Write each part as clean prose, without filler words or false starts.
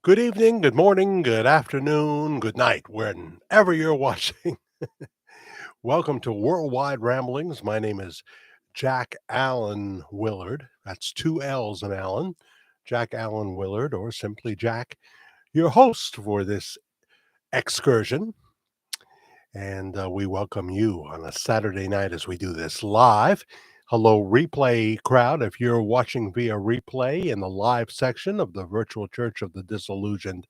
Good evening, good morning, good afternoon, good night, whenever you're watching. Welcome to Worldwide Ramblings. My name is Jack Allen Willard. That's two L's in Allen. Jack Allen Willard, or simply Jack, your host for this excursion. And we welcome you on a Saturday night as we do this live. Hello, replay crowd. If you're watching via replay in the live section of the Virtual Church of the Disillusioned,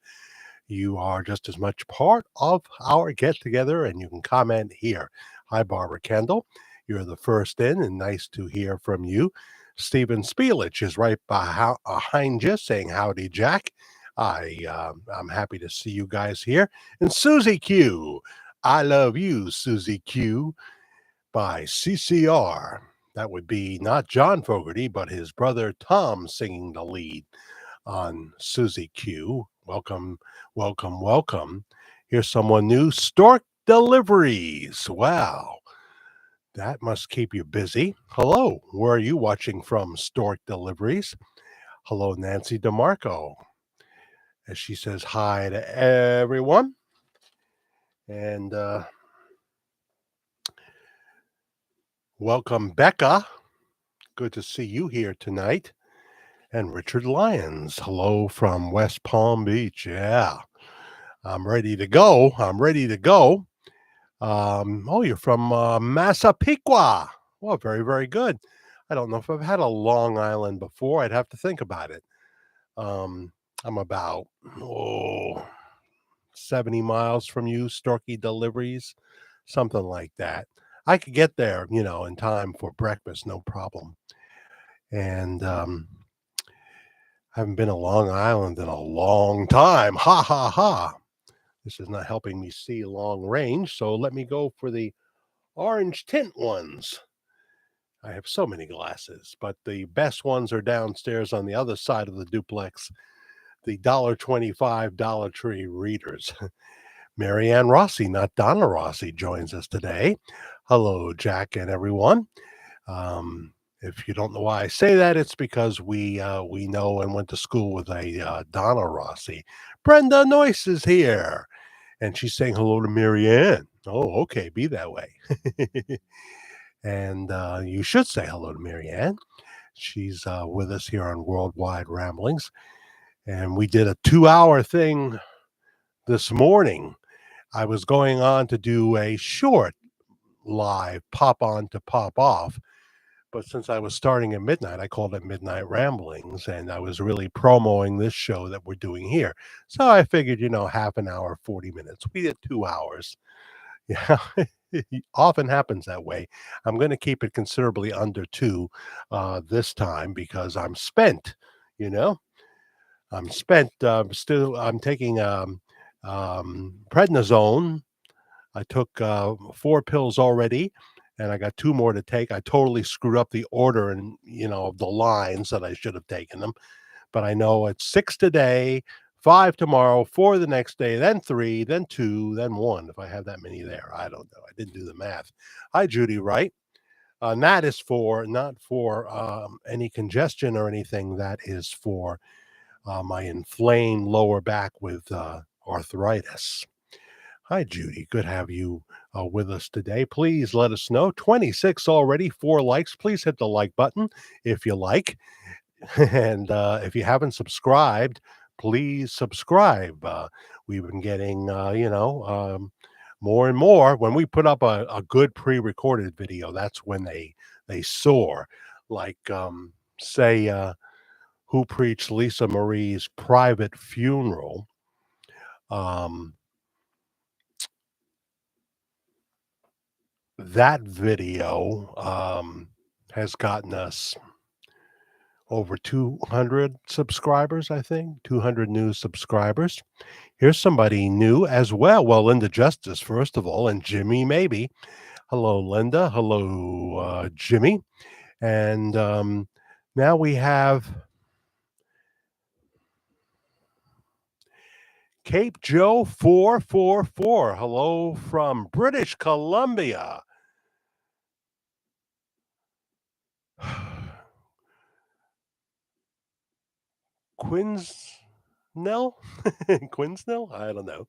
you are just as much part of our get together and you can comment here. Hi, Barbara Kendall. You're the first in, and nice to hear from you. Stephen Spielich is right behind you saying, Howdy, Jack. I'm happy to see you guys here. And Susie Q. I Love You, Susie Q by CCR. That would be not John Fogerty, but his brother Tom singing the lead on Susie Q. Welcome, welcome, welcome. Here's someone new, Stork Deliveries. Wow, that must keep you busy. Hello, where are you watching from, Stork Deliveries? Hello, Nancy DeMarco, as she says hi to everyone. And welcome, Becca. Good to see you here tonight. And Richard Lyons. Hello from West Palm Beach. Yeah, I'm ready to go. I'm ready to go. Oh, you're from Massapequa. Well, very, very good. I don't know if I've had a Long Island before. I'd have to think about it. Um, I'm about, oh, 70 miles from you, Storky Deliveries, something like that. I could get there, in time for breakfast, no problem. And I haven't been to Long Island in a long time. Ha ha ha. This is not helping me see long range, so let me go for the orange tint ones. I have so many glasses, but the best ones are downstairs on the other side of the duplex, the $1.25 Dollar Tree readers. Marianne Rossi, not Donna Rossi, joins us today. Hello, Jack and everyone. If you don't know why I say that, it's because we know and went to school with a Donna Rossi. Brenda Noyce is here, and she's saying hello to Marianne. Oh, okay, be that way. And you should say hello to Marianne. She's with us here on Worldwide Ramblings. And we did a 2 hour thing this morning. I was going on to do a short live pop on to pop off. But since I was starting at midnight, I called it Midnight Ramblings. And I was really promoting this show that we're doing here. So I figured, half an hour, 40 minutes. We did 2 hours. Yeah, it often happens that way. I'm going to keep it considerably under two this time because I'm spent. You know, I'm spent. Still, I'm taking prednisone. I took 4 pills already, and I got 2 more to take. I totally screwed up the order and of the lines that I should have taken them, but I know it's 6 today, 5 tomorrow, 4 the next day, then 3, then 2, then 1. If I have that many there, I don't know. I didn't do the math. Hi, Judy Wright. And that is for not for any congestion or anything. That is for my inflamed lower back with arthritis. Hi, Judy. Good to have you with us today. Please let us know. 26 already, 4 likes. Please hit the like button if you like. And if you haven't subscribed, please subscribe. We've been getting, more and more. When we put up a good pre-recorded video, that's when they soar. Like, say, who preached Lisa Marie's private funeral? Um, that video has gotten us over 200 subscribers, I think, 200 new subscribers. Here's somebody new as well. Well, Linda Justice, first of all, and Jimmy Maybe. Hello, Linda. Hello, Jimmy. And now we have Cape Joe 444. Hello from British Columbia. Quins Nell? Quinn's Nell? I don't know.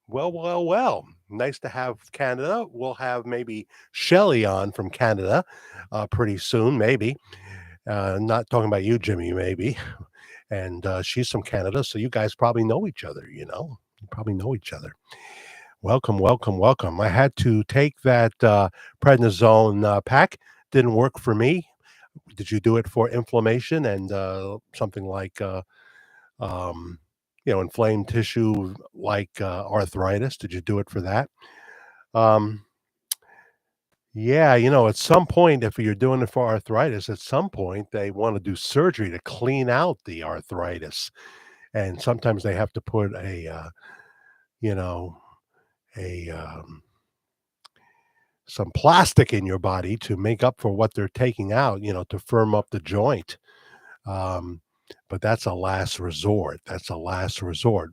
Well. Nice to have Canada. We'll have maybe Shelley on from Canada pretty soon, maybe. Not talking about you, Jimmy, maybe. And she's from Canada, so you guys probably know each other, you know? You probably know each other. Welcome. I had to take that prednisone pack. Didn't work for me. Did you do it for inflammation and something like um, inflamed tissue like arthritis? Did you do it for that? Um, yeah, at some point, if you're doing it for arthritis, at some point they want to do surgery to clean out the arthritis, and sometimes they have to put you know, a some plastic in your body to make up for what they're taking out, to firm up the joint. Um, but that's a last resort. That's a last resort.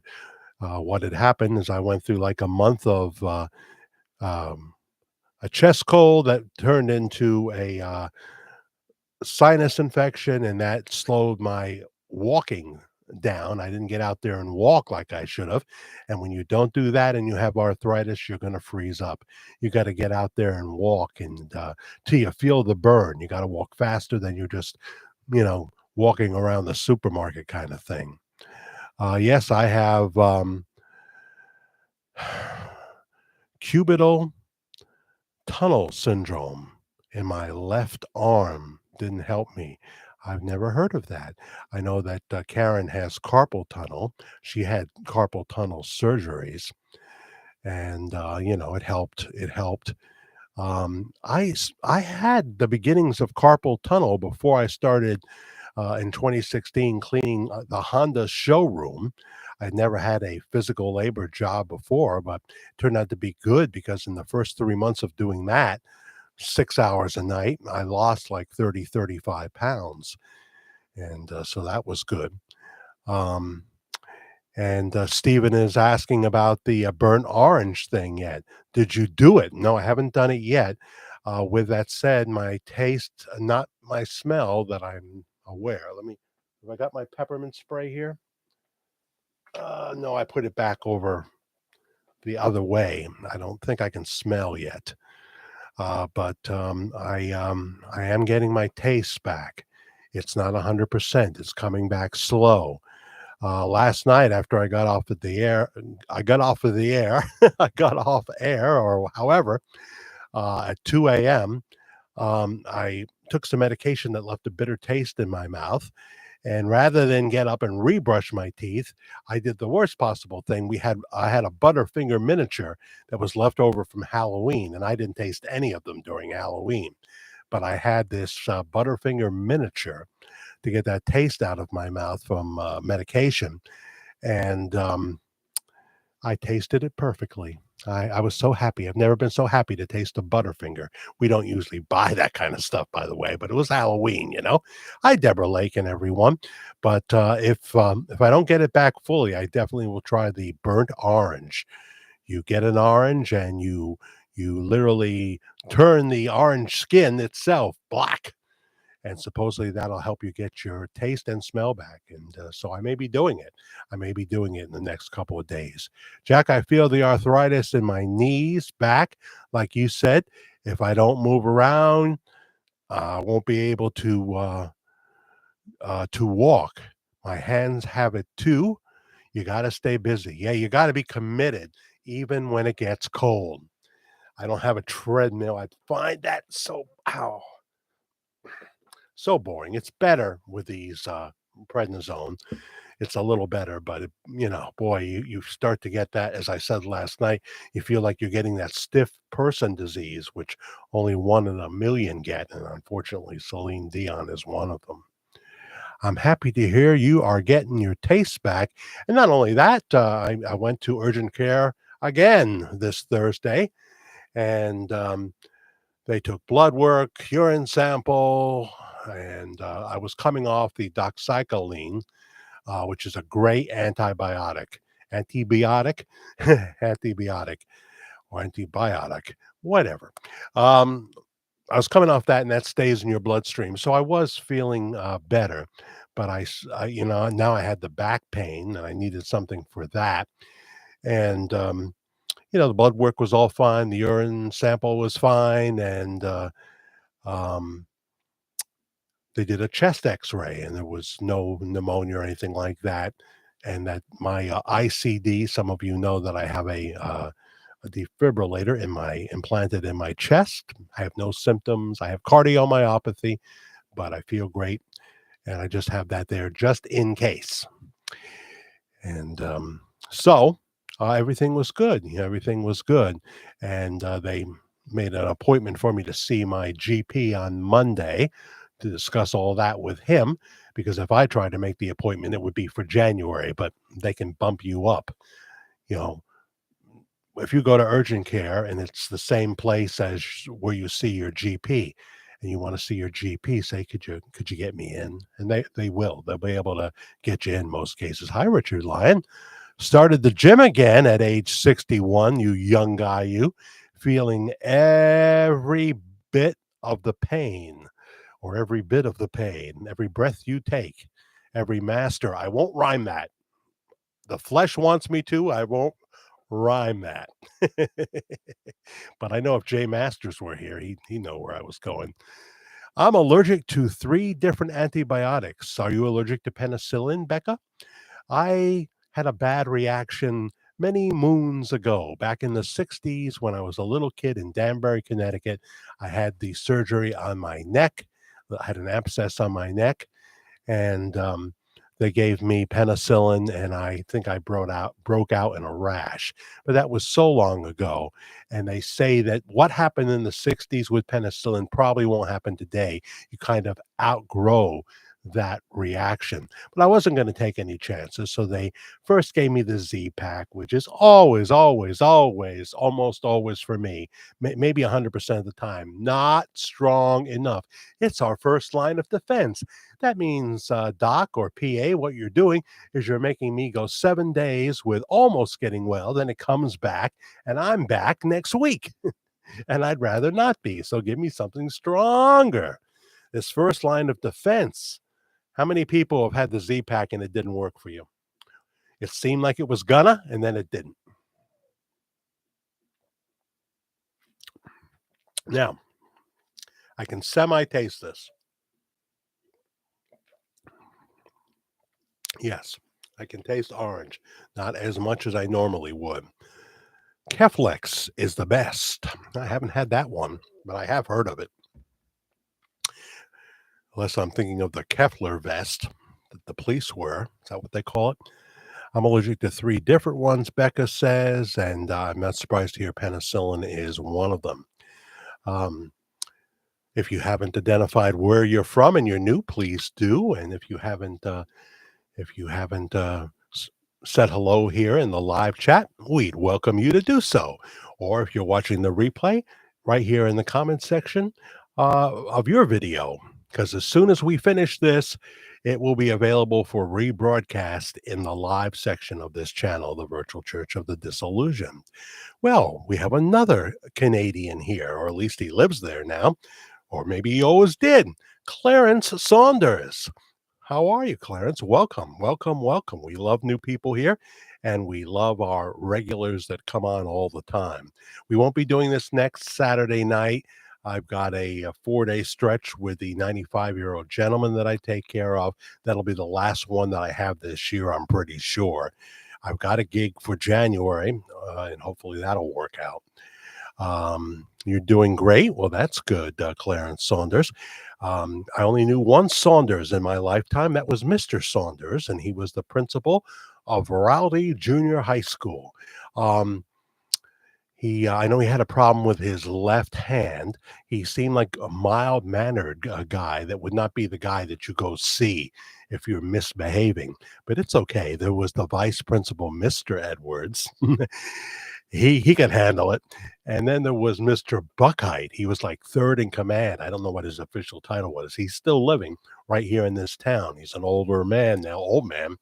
What had happened is I went through like a month of um, a chest cold that turned into a sinus infection, and that slowed my walking down. I didn't get out there and walk like I should have. And when you don't do that and you have arthritis, you're going to freeze up. You got to get out there and walk and till you feel the burn. You got to walk faster than you're just, walking around the supermarket kind of thing. Yes, I have cubital tunnel syndrome in my left arm. Didn't help me. I've never heard of that. I know that Karen has carpal tunnel. She had carpal tunnel surgeries, and it helped. It helped. I had the beginnings of carpal tunnel before I started in 2016 cleaning the Honda showroom. I'd never had a physical labor job before, but it turned out to be good because in the first 3 months of doing that, 6 hours a night, I lost like 35 pounds. And so that was good. Um, and Stephen is asking about the burnt orange thing yet. Did you do it? No, I haven't done it yet. With that said, my taste, not my smell that I'm aware. Have I got my peppermint spray here? No, I put it back over the other way. I don't think I can smell yet. But I am getting my taste back. It's not 100%. It's coming back slow. Last night, after I got off of the air, I got off air, or however, at 2 a.m. I took some medication that left a bitter taste in my mouth. And rather than get up and rebrush my teeth, I did the worst possible thing. I had a Butterfinger miniature that was left over from Halloween, and I didn't taste any of them during Halloween. But I had this Butterfinger miniature to get that taste out of my mouth from medication, and I tasted it perfectly. I was so happy. I've never been so happy to taste a Butterfinger. We don't usually buy that kind of stuff, by the way, but it was Halloween, you know. Hi, Deborah Lake and everyone. But if I don't get it back fully, I definitely will try the burnt orange. You get an orange and you literally turn the orange skin itself black, and supposedly that'll help you get your taste and smell back. And so I may be doing it. I may be doing it in the next couple of days. Jack, I feel the arthritis in my knees, back, like you said. If I don't move around, I won't be able to walk. My hands have it too. You got to stay busy. Yeah, you got to be committed, even when it gets cold. I don't have a treadmill. I find that so boring. It's better with these prednisone. It's a little better, but boy, you start to get that. As I said last night, you feel like you're getting that stiff person disease, which only 1 in a million get, and unfortunately, Celine Dion is one of them. I'm happy to hear you are getting your taste back, and not only that, I went to urgent care again this Thursday, and they took blood work, urine sample, and I was coming off the doxycycline, which is a great antibiotic. Antibiotic, antibiotic, or antibiotic, whatever. Um, I was coming off that, and that stays in your bloodstream. So I was feeling better. but now I had the back pain and I needed something for that. And, the blood work was all fine. The urine sample was fine. And, um, they did a chest x-ray and there was no pneumonia or anything like that. And that my ICD, some of you know that I have a defibrillator implanted in my chest. I have no symptoms. I have cardiomyopathy, but I feel great. And I just have that there just in case. And everything was good. Everything was good. And they made an appointment for me to see my GP on Monday to discuss all that with him. Because if I tried to make the appointment, it would be for January, but they can bump you up. You know, if you go to urgent care and it's the same place as where you see your GP, and you want to see your GP, say, could you get me in? And they will. They'll be able to get you in most cases. Hi, Richard Lyon. Started the gym again at age 61, you young guy, you, feeling every bit of the pain, or every bit of the pain, every breath you take, every master. I won't rhyme that. The flesh wants me to. I won't rhyme that. But I know if Jay Masters were here, he know where I was going. I'm allergic to 3 different antibiotics. Are you allergic to penicillin, Becca? I had a bad reaction many moons ago, back in the 60s when I was a little kid in Danbury, Connecticut. I had the surgery on my neck. I had an abscess on my neck, and they gave me penicillin, and I think I broke out in a rash. But that was so long ago, and they say that what happened in the 60s with penicillin probably won't happen today. You kind of outgrow that reaction. But I wasn't going to take any chances, so they first gave me the Z pack, which is always, always, always, almost always for me, maybe 100% of the time, not strong enough. It's our first line of defense. That means, doc or PA, what you're doing is you're making me go 7 days with almost getting well, then it comes back, and I'm back next week, and I'd rather not be, so give me something stronger. This first line of defense. How many people have had the Z-Pack and it didn't work for you? It seemed like it was gonna, and then it didn't. Now, I can semi-taste this. Yes, I can taste orange, not as much as I normally would. Keflex is the best. I haven't had that one, but I have heard of it. Unless I'm thinking of the Kevlar vest that the police wear. Is that what they call it? I'm allergic to 3 different ones, Becca says, and I'm not surprised to hear penicillin is one of them. Um, if you haven't identified where you're from and you're new, please do. And if you haven't said hello here in the live chat, we'd welcome you to do so. Or if you're watching the replay, right here in the comment section of your video, because as soon as we finish this, it will be available for rebroadcast in the live section of this channel, the Virtual Church of the Disillusioned. Well, we have another Canadian here, or at least he lives there now, or maybe he always did. Clarence Saunders. How are you, Clarence? Welcome, welcome, welcome. We love new people here, and we love our regulars that come on all the time. We won't be doing this next Saturday night. I've got a 4-day stretch with the 95-year-old gentleman that I take care of. That'll be the last one that I have this year, I'm pretty sure. I've got a gig for January, and hopefully that'll work out. You're doing great. Well, that's good, Clarence Saunders. I only knew one Saunders in my lifetime. That was Mr. Saunders, and he was the principal of Rowley Junior High School. Um, I know he had a problem with his left hand. He seemed like a mild-mannered guy that would not be the guy that you go see if you're misbehaving. But it's okay. There was the vice principal, Mr. Edwards. He can handle it. And then there was Mr. Buckheit. He was like third in command. I don't know what his official title was. He's still living right here in this town. He's an older man now, old man,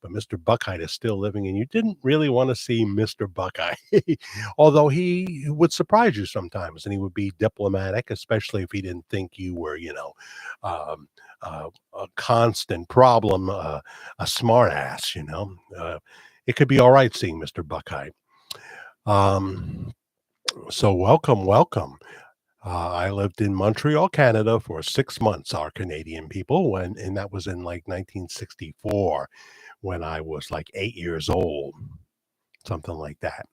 but Mr. Buckheit is still living, and you didn't really want to see Mr. Buckheit, although he would surprise you sometimes, and he would be diplomatic, especially if he didn't think you were, um, a constant problem, a smart ass, you know. It could be all right seeing Mr. Buckeye. Um, so welcome, welcome. I lived in Montreal, Canada for 6 months, our Canadian people, and that was in like 1964 when I was like 8 years old, something like that.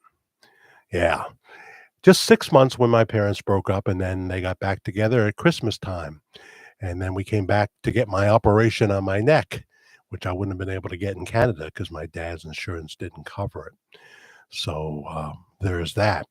Yeah. Just 6 months when my parents broke up, and then they got back together at Christmas time. And then we came back to get my operation on my neck, which I wouldn't have been able to get in Canada because my dad's insurance didn't cover it. So there's that.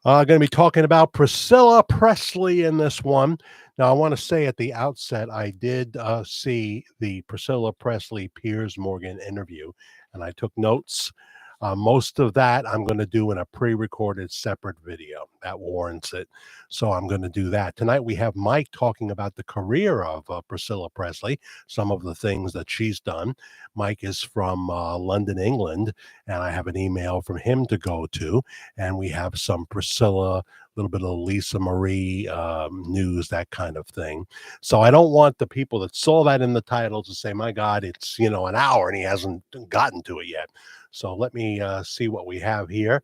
Going to be talking about Priscilla Presley in this one. Now, I want to say at the outset, I did see the Priscilla Presley Piers Morgan interview, and I took notes. Most of that I'm going to do in a pre recorded separate video that warrants it. So I'm going to do that. Tonight, we have Mike talking about the career of Priscilla Presley, some of the things that she's done. Mike is from London, England, and I have an email from him to go to. And we have some Priscilla, a little bit of Lisa Marie news, that kind of thing. So I don't want the people that saw that in the title to say, my God, it's, an hour and he hasn't gotten to it yet. So let me see what we have here.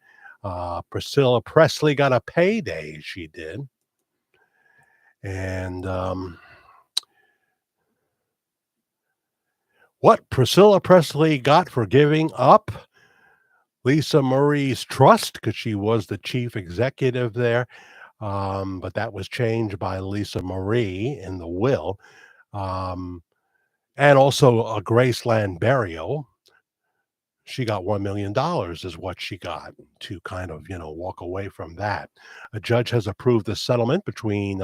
Priscilla Presley got a payday, she did. And what Priscilla Presley got for giving up Lisa Marie's trust, because she was the chief executive there. But that was changed by Lisa Marie in the will. Um, and also a Graceland burial. She got $1 million is what she got to kind of, walk away from that. A judge has approved the settlement between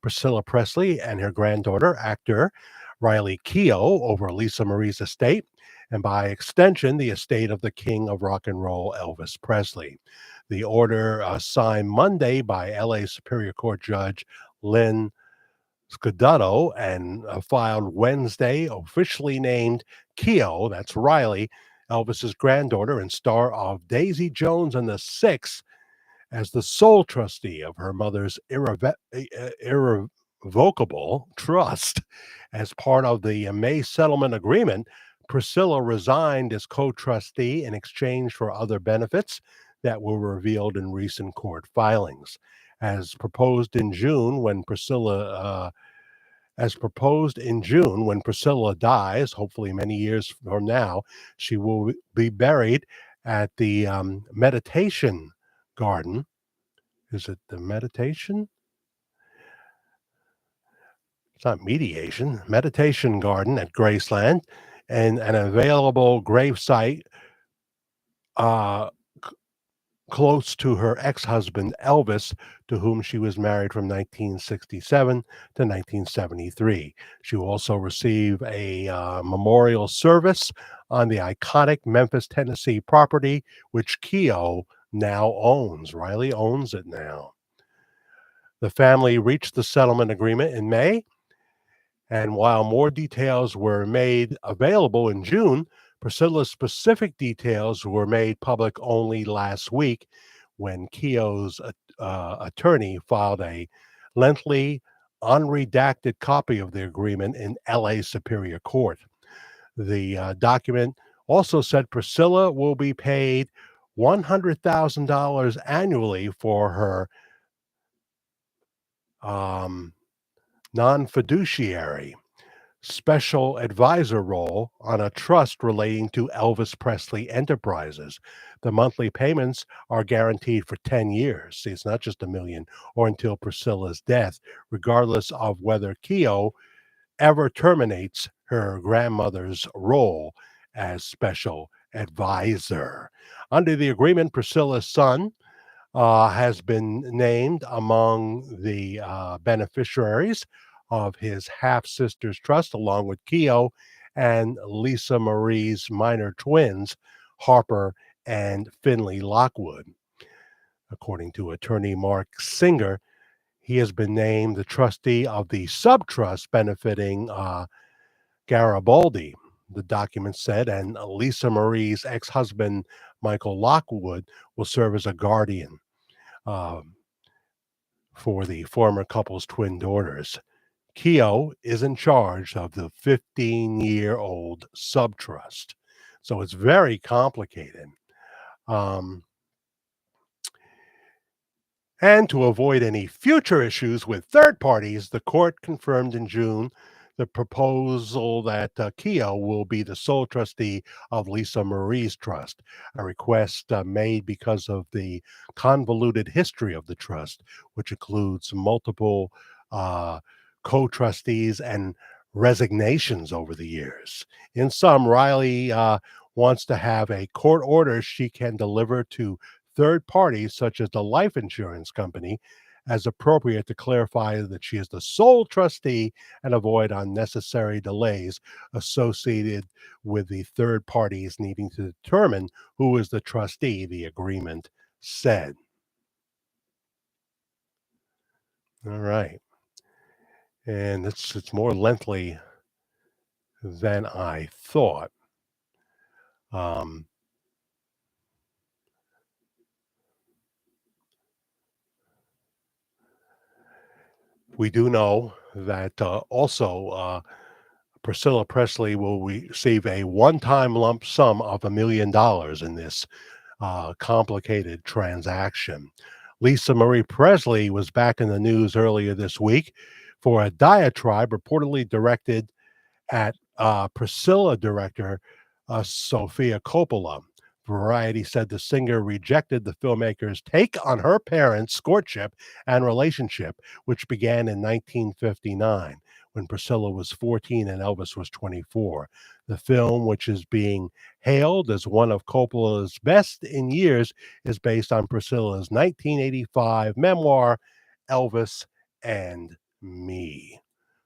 Priscilla Presley and her granddaughter, actor Riley Keough, over Lisa Marie's estate, and by extension, the estate of the king of rock and roll, Elvis Presley. The order signed Monday by LA Superior Court Judge Lynn Scudetto and filed Wednesday, officially named Keough, that's Riley, Elvis's granddaughter and star of Daisy Jones and the Six, as the sole trustee of her mother's irrevocable trust. As part of the May settlement agreement, Priscilla resigned as co trustee in exchange for other benefits that were revealed in recent court filings. As proposed in June, when Priscilla dies, hopefully many years from now, she will be buried at the meditation garden. Is it the meditation? It's not mediation, meditation garden at Graceland, and an available grave site uh, close to her ex-husband Elvis, to whom she was married from 1967 to 1973. She will also receive a memorial service on the iconic Memphis, Tennessee property, which Keough now owns. Riley owns it now. The family reached the settlement agreement in May, and while more details were made available in June, Priscilla's specific details were made public only last week when Keough's attorney filed a lengthy, unredacted copy of the agreement in LA Superior Court. The document also said Priscilla will be paid $100,000 annually for her um, non fiduciary special advisor role on a trust relating to Elvis Presley Enterprises. The monthly payments are guaranteed for 10 years. See, it's not just a million or until Priscilla's death, regardless of whether Keough ever terminates her grandmother's role as special advisor. Under the agreement, Priscilla's son has been named among the beneficiaries of his half sister's trust, along with Keough and Lisa Marie's minor twins, Harper and Finley Lockwood. According to attorney Mark Singer, he has been named the trustee of the subtrust benefiting Garibaldi, the document said, and Lisa Marie's ex husband, Michael Lockwood, will serve as a guardian um, for the former couple's twin daughters, Keogh is in charge of the 15-year-old subtrust. So it's very complicated. Um, And to avoid any future issues with third parties, the court confirmed in June the proposal that Keogh will be the sole trustee of Lisa Marie's trust, a request made because of the convoluted history of the trust, which includes multiple uh, co trustees and resignations over the years. In sum, Riley wants to have a court order she can deliver to third parties, such as the life insurance company, as appropriate to clarify that she is the sole trustee and avoid unnecessary delays associated with the third parties needing to determine who is the trustee, the agreement said. All right. And it's more lengthy than I thought. Um, we do know that also Priscilla Presley will receive a one-time lump sum of $1 million in this complicated transaction. Lisa Marie Presley was back in the news earlier this week for a diatribe reportedly directed at Priscilla director Sofia Coppola. Variety said the singer rejected the filmmaker's take on her parents' courtship and relationship, which began in 1959 when Priscilla was 14 and Elvis was 24. The film, which is being hailed as one of Coppola's best in years, is based on Priscilla's 1985 memoir, Elvis and Me.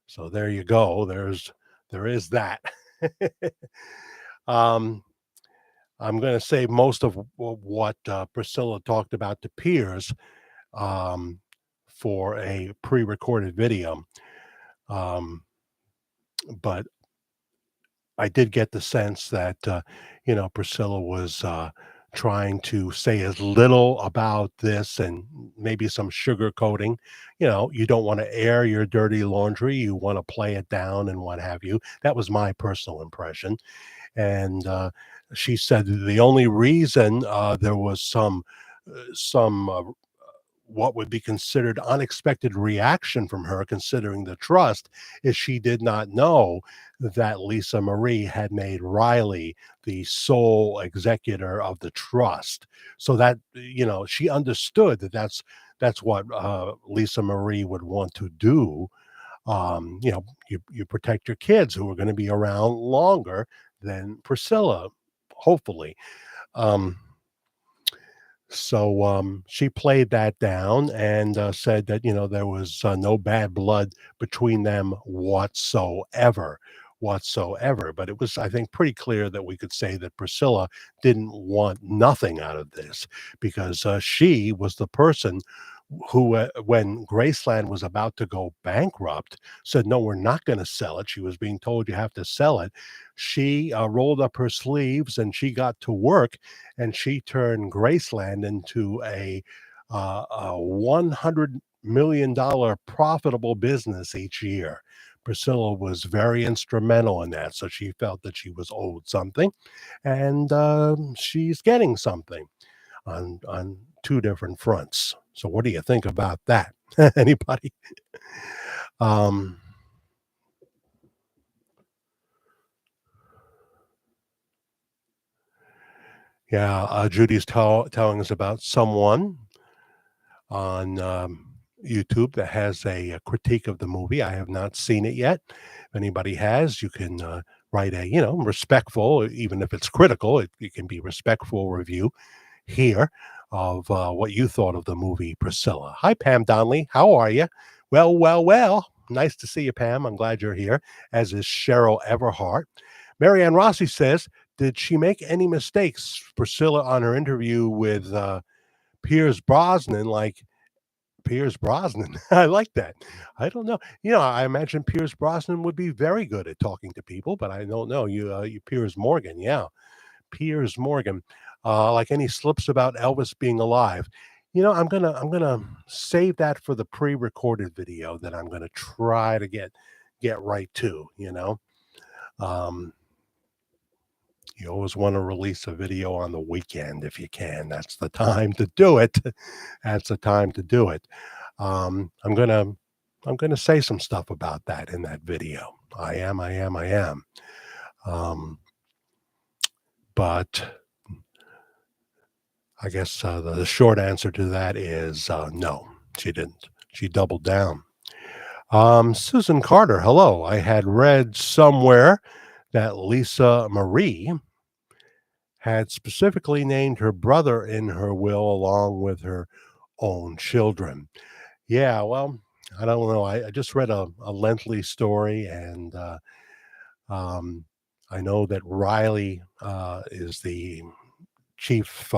So there you go. There is that. um, I'm going to save most of what Priscilla talked about to peers um, for a pre-recorded video. Um, but I did get the sense that Priscilla was trying to say as little about this and maybe some sugarcoating. You don't want to air your dirty laundry. You want to play it down and what have you. That was my personal impression. And she said the only reason there was some what would be considered unexpected reaction from her, considering the trust, is she did not know that Lisa Marie had made Riley the sole executor of the trust. So that she understood that that's what Lisa Marie would want to do. You protect your kids who are going to be around longer than Priscilla, hopefully. Um, so she played that down and said that there was no bad blood between them whatsoever. But it was, I think, pretty clear that we could say that Priscilla didn't want nothing out of this because she was the person who, when Graceland was about to go bankrupt, said, "No, we're not going to sell it." She was being told, "You have to sell it." She rolled up her sleeves and she got to work, and she turned Graceland into a $100 million profitable business each year. Priscilla was very instrumental in that, so she felt that she was owed something, and she's getting something on two different fronts. So what do you think about that? Anybody? Um, yeah, Judy's telling us about someone on YouTube that has a critique of the movie. I have not seen it yet. If anybody has, you can write a respectful, even if it's critical, it can be respectful review here of what you thought of the movie Priscilla. Hi, Pam Donnelly. How are you? Well, well, well. Nice to see you, Pam. I'm glad you're here, as is Cheryl Everhart. Marianne Rossi says, did she make any mistakes, Priscilla, on her interview with Piers Brosnan? Like Piers Brosnan. I like that. I don't know. I imagine Piers Brosnan would be very good at talking to people, but I don't know. You Piers Morgan. Yeah. Piers Morgan. Like any slips about Elvis being alive. I'm gonna save that for the pre-recorded video that I'm gonna try to get right to, you know? Um, you always wanna release a video on the weekend if you can. That's the time to do it. That's the time to do it. Um, I'm gonna I'm gonna say some stuff about that in that video. I am. Um, but I guess, the short answer to that is, no, she didn't. She doubled down. Susan Carter, hello. I had read somewhere that Lisa Marie had specifically named her brother in her will along with her own children. Yeah, well, I don't know. I just read a lengthy story, and um, I know that Riley is the chief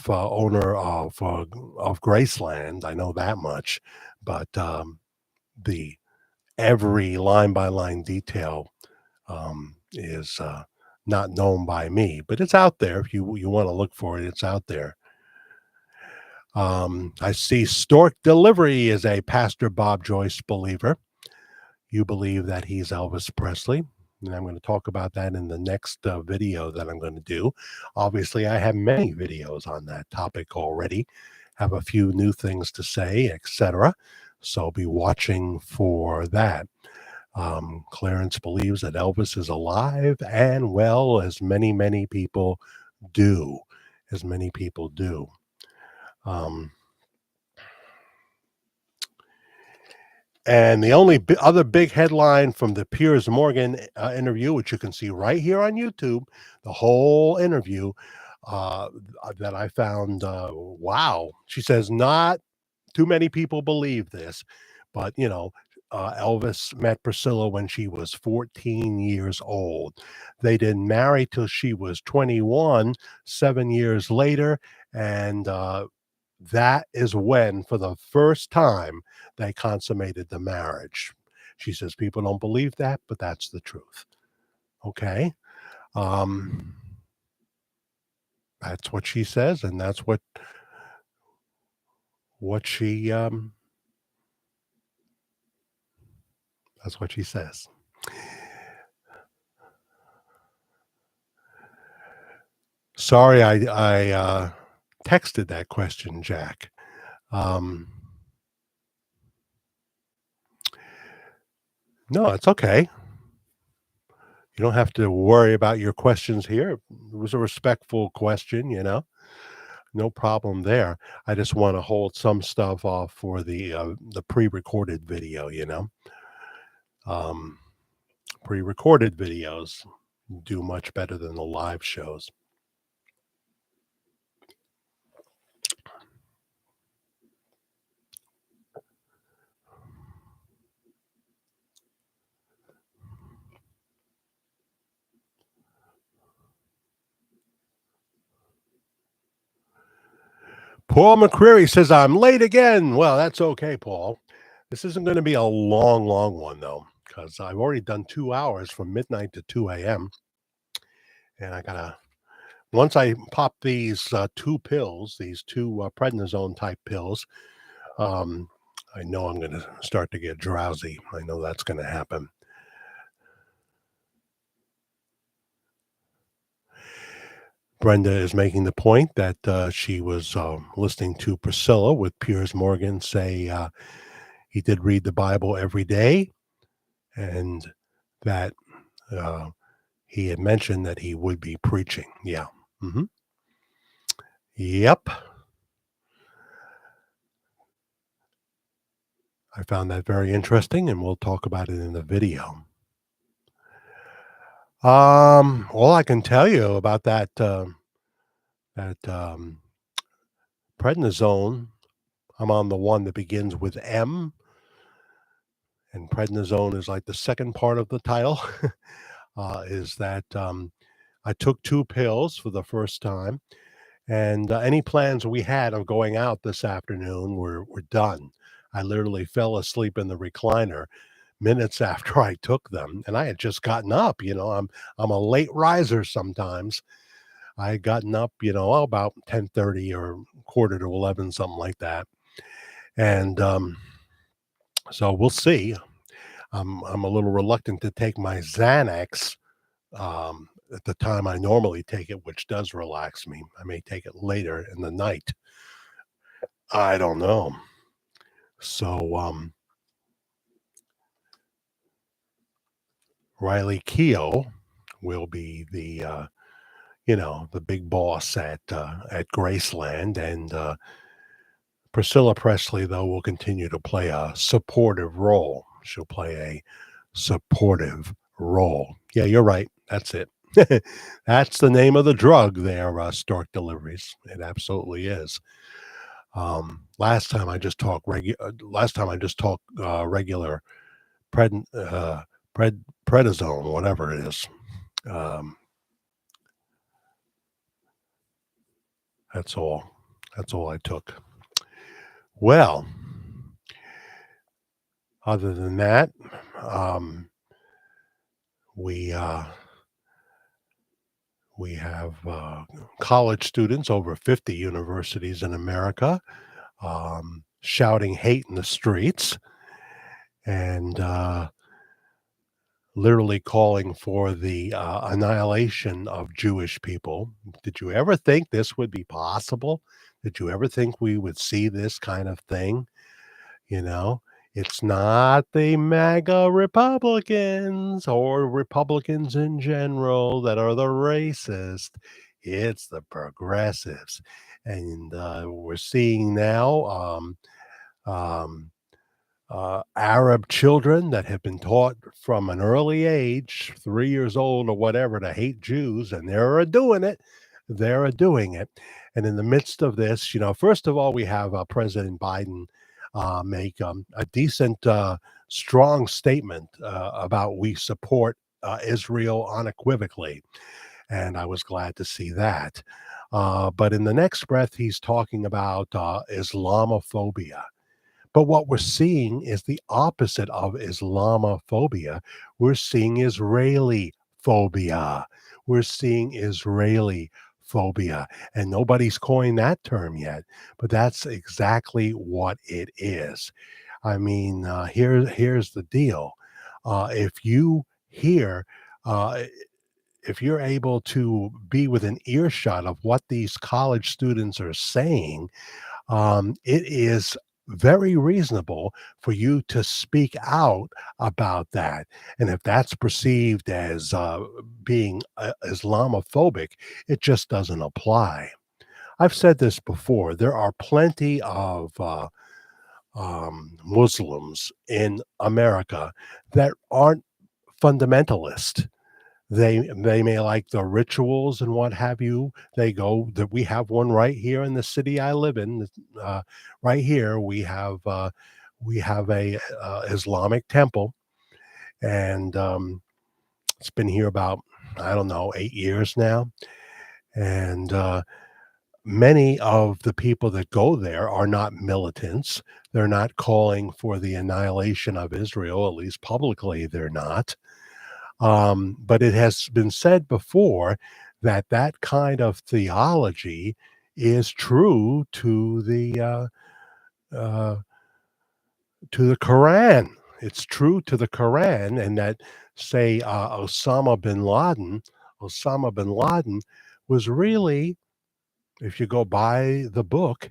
owner of Graceland. I know that much, but the every line by line detail is not known by me, but it's out there. If you want to look for it, it's out there. I see Stork Delivery is a Pastor Bob Joyce believer. You believe that he's Elvis Presley. And I'm going to talk about that in the next video that I'm going to do. Obviously, I have many videos on that topic already, have a few new things to say, etc. So be watching for that. Clarence believes that Elvis is alive and well, as many people do. As many people do. Um, And the only other big headline from the Piers Morgan interview, which you can see right here on YouTube, the whole interview that I found, wow. She says, not too many people believe this, but Elvis met Priscilla when she was 14 years old. They didn't marry till she was 21, 7 years later. And that is when, for the first time, they consummated the marriage. She says people don't believe that, but that's the truth. Okay. Um, that's what she says, and that's what she that's what she says. Sorry, I texted that question, Jack. Um, no, it's okay. You don't have to worry about your questions here. It was a respectful question. No problem there. I just want to hold some stuff off for the pre-recorded video. Um, Pre-recorded videos do much better than the live shows. Paul McCreary says, I'm late again. Well, that's okay, Paul. This isn't going to be a long one, though, because I've already done 2 hours from midnight to 2 a.m. And once I pop these two pills, these two prednisone type pills, um, I know I'm going to start to get drowsy. I know that's going to happen. Brenda is making the point that she was listening to Priscilla with Piers Morgan say he did read the Bible every day, and that uh, he had mentioned that he would be preaching. Yeah. Hmm. Yep. I found that very interesting, and we'll talk about it in the video. All I can tell you about that prednisone, I'm on the one that begins with M, and prednisone is like the second part of the title. Is that I took two pills for the first time, and any plans we had of going out this afternoon were done. I literally fell asleep in the recliner minutes after I took them, and I had just gotten up. I'm a late riser sometimes. I had gotten up, about 10:30 or quarter to 11, something like that. And so we'll see. I'm a little reluctant to take my Xanax at the time I normally take it, which does relax me. I may take it later in the night. I don't know. So Riley Keough will be the big boss at Graceland, and Priscilla Presley, though, will continue to play a supportive role. She'll play a supportive role. Yeah, you're right. That's it. That's the name of the drug there, Stork Deliveries. It absolutely is. Last time I just talked regular pred, prednisone, whatever it is. Um, that's all. That's all I took. Well, other than that, um, we uh, we have college students over 50 universities in America shouting hate in the streets and literally calling for the annihilation of Jewish people. Did you ever think this would be possible? Did you ever think we would see this kind of thing? You know, it's not the MAGA Republicans or Republicans in general that are the racist. It's the progressives. And we're seeing now um, Arab children that have been taught from an early age, 3 years old or whatever, to hate Jews, and they're doing it. They're doing it. And in the midst of this, first of all, we have President Biden make a decent, strong statement about we support Israel unequivocally. And I was glad to see that. But in the next breath, he's talking about Islamophobia. But what we're seeing is the opposite of Islamophobia. We're seeing Israeli phobia. We're seeing Israeli phobia. And nobody's coined that term yet, but that's exactly what it is. I mean, here's the deal. If you hear, uh, if you're able to be within earshot of what these college students are saying, it is very reasonable for you to speak out about that. And if that's perceived as being Islamophobic, it just doesn't apply. I've said this before. There are plenty of Muslims in America that aren't fundamentalist. They may like the rituals and what have you. They go that we have one right here in the city I live in. Right here, we have a Islamic temple, and it's been here about, I don't know, 8 years now. And many of the people that go there are not militants. They're not calling for the annihilation of Israel, at least publicly, they're not. But it has been said before that that kind of theology is true uh, to the Quran. It's true to the Quran, and that say Osama bin Laden was really, if you go by the book,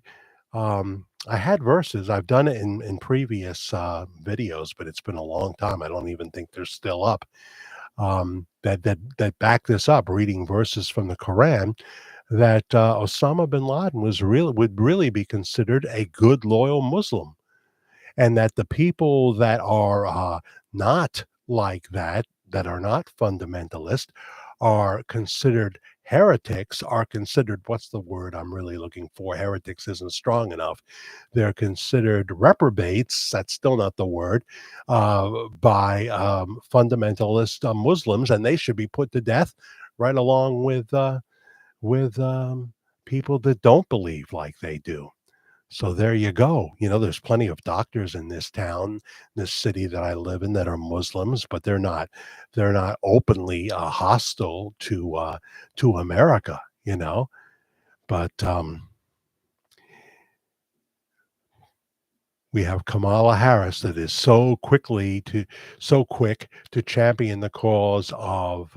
I had verses. I've done it in previous videos, but it's been a long time. I don't even think they're still up. That back this up, reading verses from the Quran, that Osama bin Laden would really be considered a good loyal Muslim, and that the people that are not like that, that are not fundamentalist, are considered heretics. Are considered, what's the word I'm really looking for? Heretics isn't strong enough. They're considered reprobates. That's still not the word, by fundamentalist Muslims, and they should be put to death right along with people that don't believe like they do. So there you go. There's plenty of doctors in this town, this city that I live in, that are Muslims, but they're not openly hostile to America. you know. But we have Kamala Harris that is so quick to champion the cause of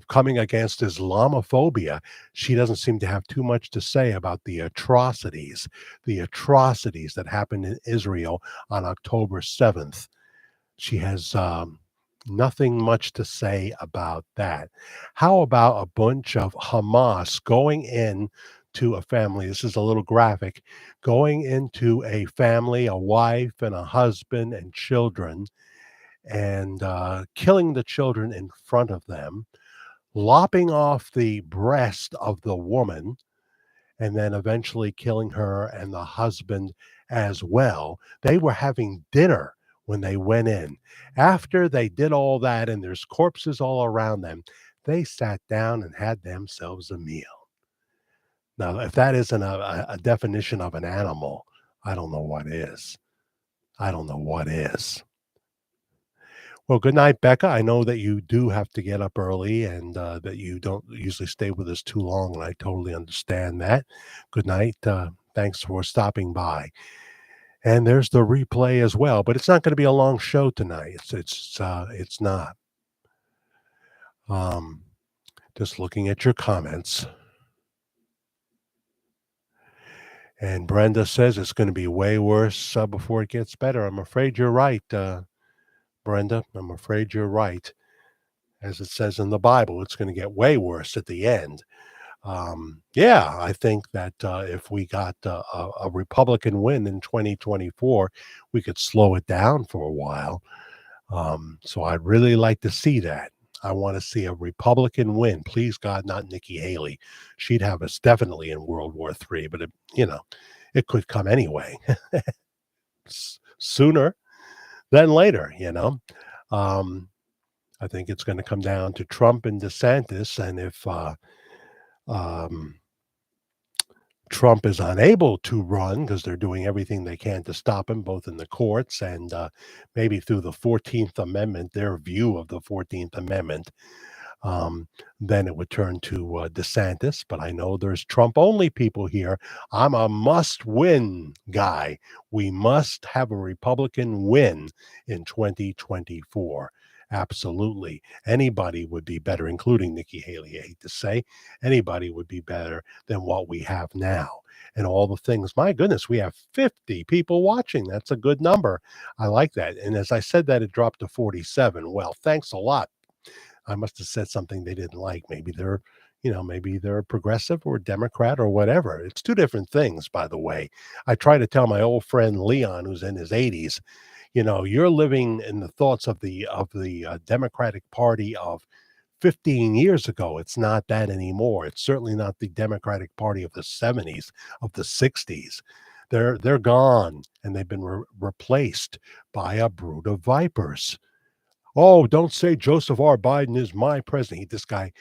coming against Islamophobia. She doesn't seem to have too much to say about the atrocities that happened in Israel on October 7th. She has nothing much to say about that. How about a bunch of Hamas going in to a family? This is a little graphic, going into a family, a wife and a husband and children, and killing the children in front of them, lopping off the breast of the woman, and then eventually killing her and the husband as well. They were having dinner when they went in. After they did all that and there's corpses all around them, they sat down and had themselves a meal. Now, if that isn't a definition of an animal, I don't know what is. I don't know what is. Well, good night, Becca. I know that you do have to get up early and that you don't usually stay with us too long, and I totally understand that. Good night. Thanks for stopping by. And there's the replay as well, but it's not going to be a long show tonight. It's not. Um, just looking at your comments. And Brenda says it's going to be way worse before it gets better. I'm afraid you're right, Brenda. I'm afraid you're right. As it says in the Bible, it's going to get way worse at the end. Yeah, I think that if we got a Republican win in 2024, we could slow it down for a while. So I'd really like to see that. I want to see a Republican win. Please God, not Nikki Haley. She'd have us definitely in World War III, but it could come anyway, sooner than later. Um, I think it's going to come down to Trump and DeSantis, and if um, Trump is unable to run because they're doing everything they can to stop him, both in the courts and maybe through the 14th Amendment, their view of the 14th Amendment. Um, then it would turn to DeSantis. But I know there's Trump only people here. I'm a must win guy. We must have a Republican win in 2024. Absolutely. Anybody would be better, including Nikki Haley. I hate to say, anybody would be better than what we have now. And all the things, my goodness, we have 50 people watching. That's a good number. I like that. And as I said that, it dropped to 47. Well, thanks a lot. I must have said something they didn't like. Maybe they're progressive or Democrat or whatever. It's two different things, by the way. I try to tell my old friend Leon, who's in his 80s, you're living in the thoughts of the Democratic Party of 15 years ago. It's not that anymore. It's certainly not the Democratic Party of the 70s, of the 60s. They're gone, and they've been replaced by a brood of vipers. Oh, don't say Joseph R. Biden is my president. This guy,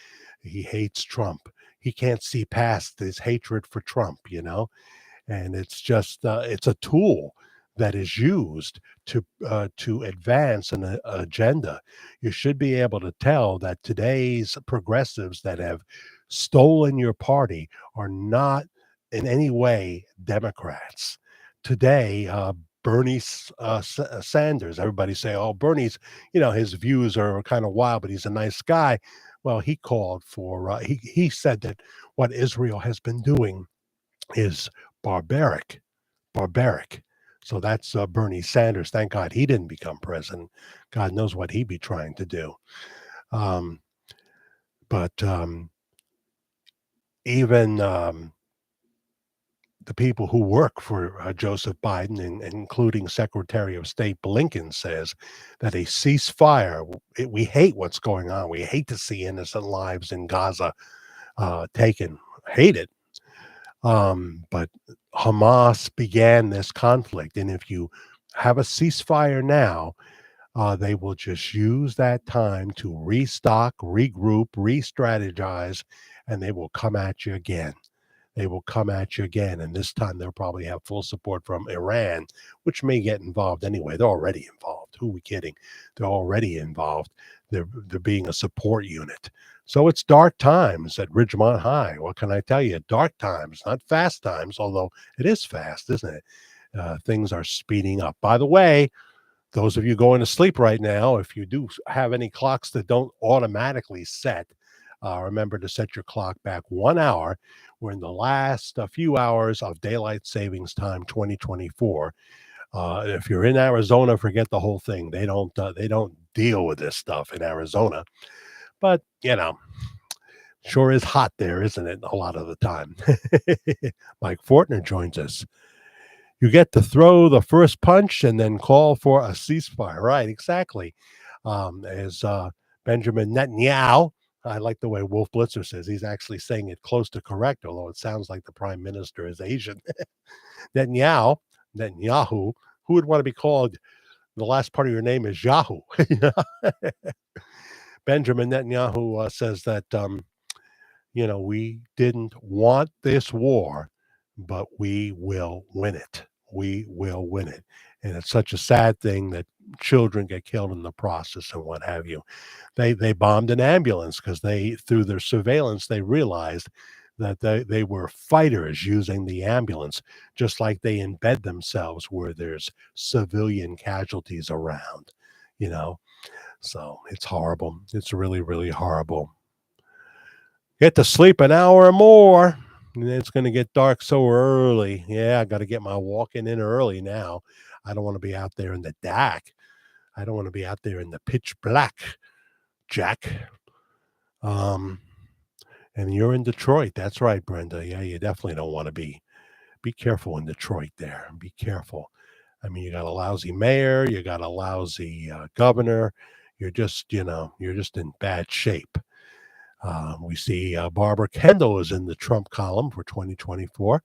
he hates Trump. He can't see past his hatred for Trump. And it's just it's a tool that is used to advance an agenda. You should be able to tell that today's progressives that have stolen your party are not in any way Democrats. Today, Sanders. Everybody say, "Oh, Bernie's, his views are kind of wild, but he's a nice guy." Well, he called for. He said that what Israel has been doing is barbaric, barbaric. So that's Bernie Sanders. Thank God he didn't become president. God knows what he'd be trying to do. Um, but even the people who work for Joseph Biden, including Secretary of State Blinken, says that a ceasefire. We hate what's going on. We hate to see innocent lives in Gaza taken. Hate it. But Hamas began this conflict, and if you have a ceasefire now, they will just use that time to restock, regroup, re-strategize, and they will come at you again. They will come at you again, and this time they'll probably have full support from Iran, which may get involved anyway. They're already involved. Who are we kidding? They're already involved they're being a support unit. So it's dark times at Ridgemont High. What can I tell you? Dark times, not fast times, although it is fast, isn't it? Things are speeding up. By the way, those of you going to sleep right now, if you do have any clocks that don't automatically set, remember to set your clock back 1 hour. We're in the last few hours of daylight savings time 2024. If you're in Arizona, forget the whole thing. They don't deal with this stuff in Arizona. But sure is hot there, isn't it? A lot of the time. Mike Fortner joins us. You get to throw the first punch and then call for a ceasefire. Right, exactly. As Benjamin Netanyahu, I like the way Wolf Blitzer says he's actually saying it close to correct, although it sounds like the prime minister is Asian. Netanyahu, Netanyahu, who would want to be called the last part of your name is Yahoo? Benjamin Netanyahu says that we didn't want this war, but we will win it. We will win it. And it's such a sad thing that children get killed in the process and what have you. They bombed an ambulance because they through their surveillance they realized that they were fighters using the ambulance, just like they embed themselves where there's civilian casualties around, you know. So it's horrible. It's really, really horrible. Get to sleep an hour or more. And it's going to get dark so early. Yeah, I got to get my walking in early now. I don't want to be out there in the dark. I don't want to be out there in the pitch black, Jack. Um, and you're in Detroit. That's right, Brenda. Yeah, you definitely don't want to be. Be careful in Detroit there. Be careful. I mean, you got a lousy mayor. You got a lousy governor. You're just in bad shape. We see Barbara Kendall is in the Trump column for 2024.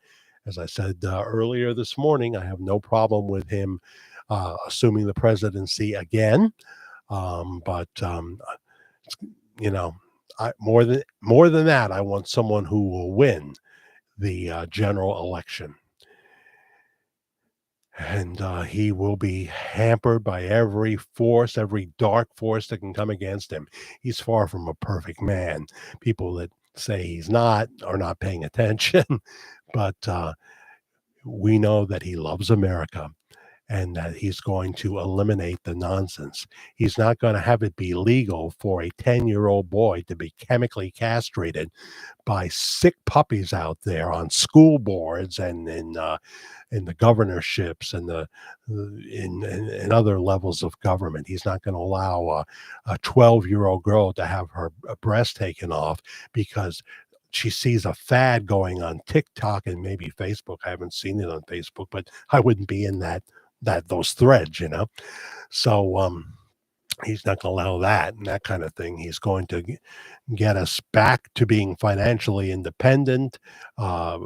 As I said earlier this morning, I have no problem with him assuming the presidency again. But you know, more than that, I want someone who will win the general election. And he will be hampered by every force, every dark force that can come against him. He's far from a perfect man. People that say he's not are not paying attention, but we know that he loves America and that he's going to eliminate the nonsense. He's not going to have it be legal for a 10-year-old boy to be chemically castrated by sick puppies out there on school boards and in the governorships and in other levels of government. He's not going to allow a 12-year-old girl to have her breast taken off because she sees a fad going on TikTok and maybe Facebook. I haven't seen it on Facebook, but I wouldn't be in those threads. So he's not going to allow that and that kind of thing. He's going to get us back to being financially uh,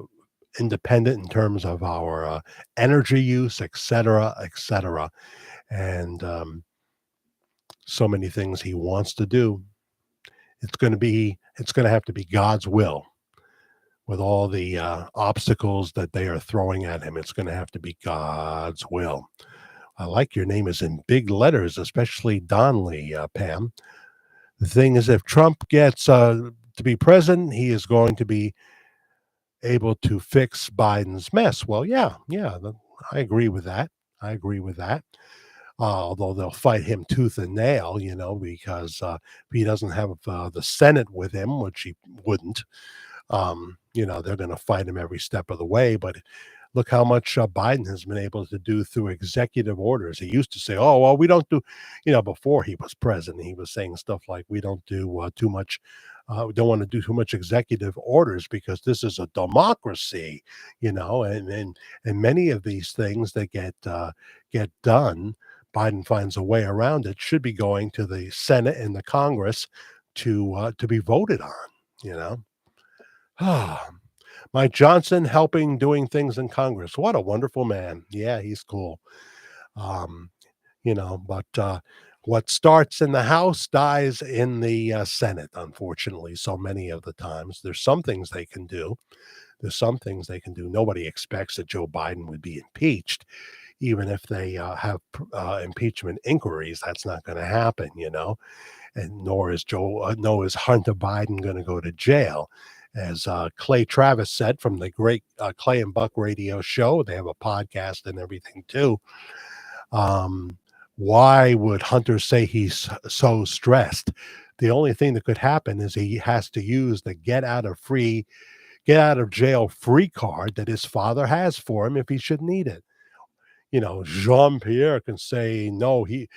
independent in terms of our energy use, et cetera, et cetera. And so many things he wants to do. It's going to have to be God's will with all the obstacles that they are throwing at him. It's going to have to be God's will. I like your name is in big letters, especially Donnelly, Pam. The thing is, if Trump gets to be president, he is going to be able to fix Biden's mess. Well, yeah, I agree with that. I agree with that. Although they'll fight him tooth and nail, because if he doesn't have the Senate with him, which he wouldn't, they're going to fight him every step of the way. But look how much Biden has been able to do through executive orders. He used to say, "Oh, well, we don't do," before he was president, he was saying stuff like, "We don't do too much. We don't want to do too much executive orders because this is a democracy," and many of these things that get done. Biden finds a way around it. Should be going to the Senate and the Congress to be voted on. You know. Mike Johnson helping doing things in Congress. What a wonderful man. Yeah, he's cool. Um, but what starts in the House dies in the Senate, unfortunately, so many of the times. There's some things they can do. There's some things they can do. Nobody expects that Joe Biden would be impeached. even if they have impeachment inquiries. That's not going to happen, and nor is Hunter Biden going to go to jail. As Clay Travis said from the great Clay and Buck radio show, they have a podcast and everything too. Um, why would Hunter say he's so stressed? The only thing that could happen is he has to use the get out of jail free card that his father has for him if he should need it. Jean Pierre can say no, he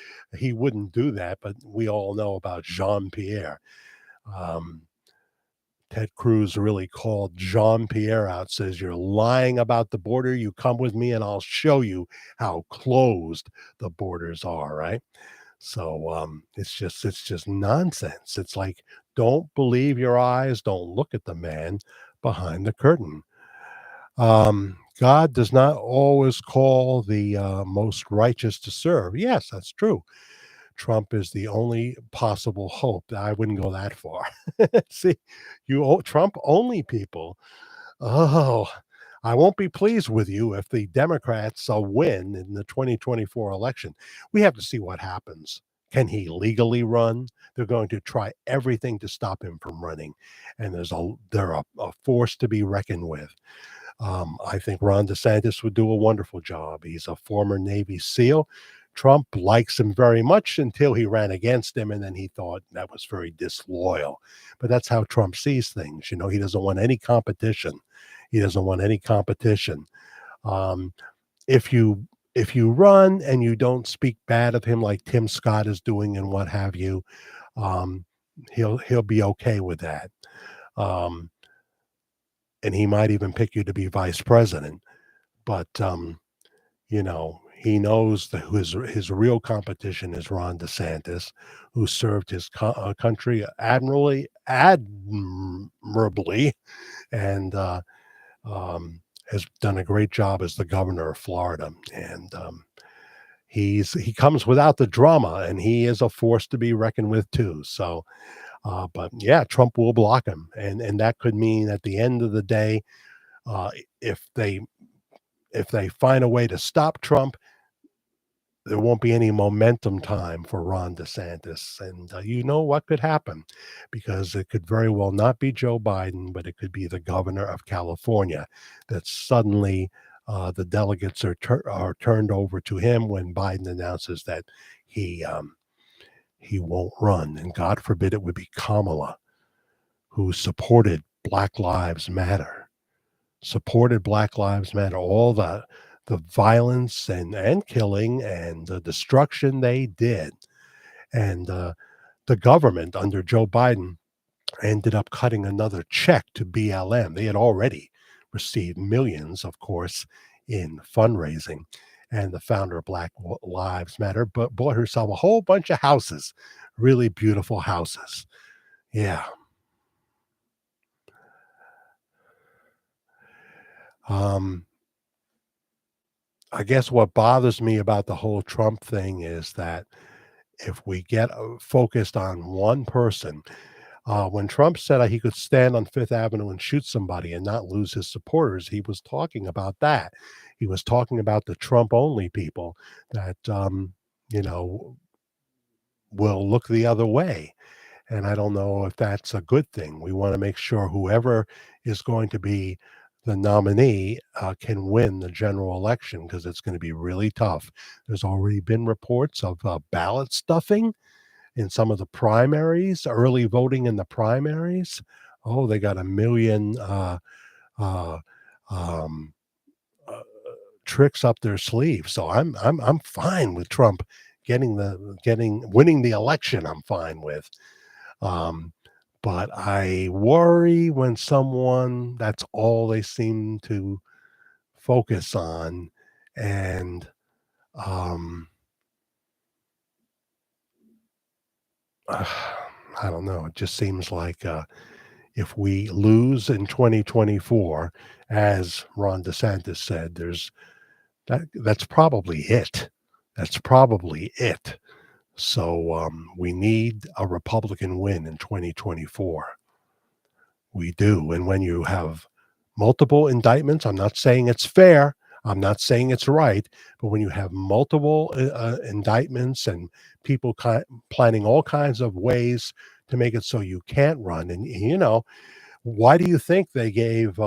wouldn't do that, but we all know about Jean Pierre. Um, Ted Cruz really called Jean Pierre out, says, "You're lying about the border. You come with me and I'll show you how closed the borders are," right? So it's just nonsense. It's like, don't believe your eyes, don't look at the man behind the curtain. God does not always call the most righteous to serve. Yes, that's true. Trump is the only possible hope. I wouldn't go that far. See, Trump only people. Oh, I won't be pleased with you if the Democrats win in the 2024 election. We have to see what happens. Can he legally run? They're going to try everything to stop him from running, and they're a force to be reckoned with. I think Ron DeSantis would do a wonderful job. He's a former Navy SEAL. Trump likes him very much until he ran against him, and then he thought that was very disloyal. But that's how Trump sees things. He doesn't want any competition. He doesn't want any competition. Um, if you run and you don't speak bad of him like Tim Scott is doing and what have you, um, he'll be okay with that. Um, and he might even pick you to be vice president. But he knows that his real competition is Ron DeSantis, who served his country admirably, and has done a great job as the governor of Florida. And he comes without the drama, and he is a force to be reckoned with too. So, but yeah, Trump will block him, and that could mean at the end of the day, uh, if they find a way to stop Trump, there won't be any momentum time for Ron DeSantis. And you know what could happen, because it could very well not be Joe Biden, but it could be the governor of California, that suddenly the delegates are turned over to him when Biden announces that he he won't run. And God forbid it would be Kamala, who supported Black Lives Matter, all the violence and killing and the destruction they did. And the government under Joe Biden ended up cutting another check to BLM. They had already received millions, of course, in fundraising. And the founder of Black Lives Matter bought herself a whole bunch of houses, really beautiful houses. Yeah. Um, I guess what bothers me about the whole Trump thing is that if we get focused on one person, when Trump said he could stand on Fifth Avenue and shoot somebody and not lose his supporters, he was talking about that. He was talking about the Trump only people that, you know, will look the other way. And I don't know if that's a good thing. We want to make sure whoever is going to be the nominee can win the general election, because it's going to be really tough. There's already been reports of ballot stuffing in some of the primaries, early voting in the primaries. Oh, they got a million uh, um, uh, tricks up their sleeve. So I'm fine with Trump winning the election. I'm fine with. Um, but I worry when someone, that's all they seem to focus on. And um, I don't know. It just seems like if we lose in 2024, as Ron DeSantis said, that's probably it. That's probably it. So we need a Republican win in 2024. We do. And when you have multiple indictments, I'm not saying it's fair. I'm not saying it's right, but when you have multiple indictments and people planning all kinds of ways to make it so you can't run, and why do you think they gave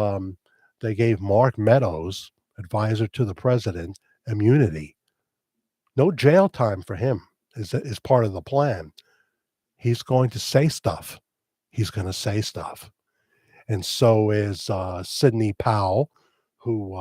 Mark Meadows, advisor to the president, immunity? No jail time for him is part of the plan. He's going to say stuff. He's going to say stuff, and so is Sidney Powell, who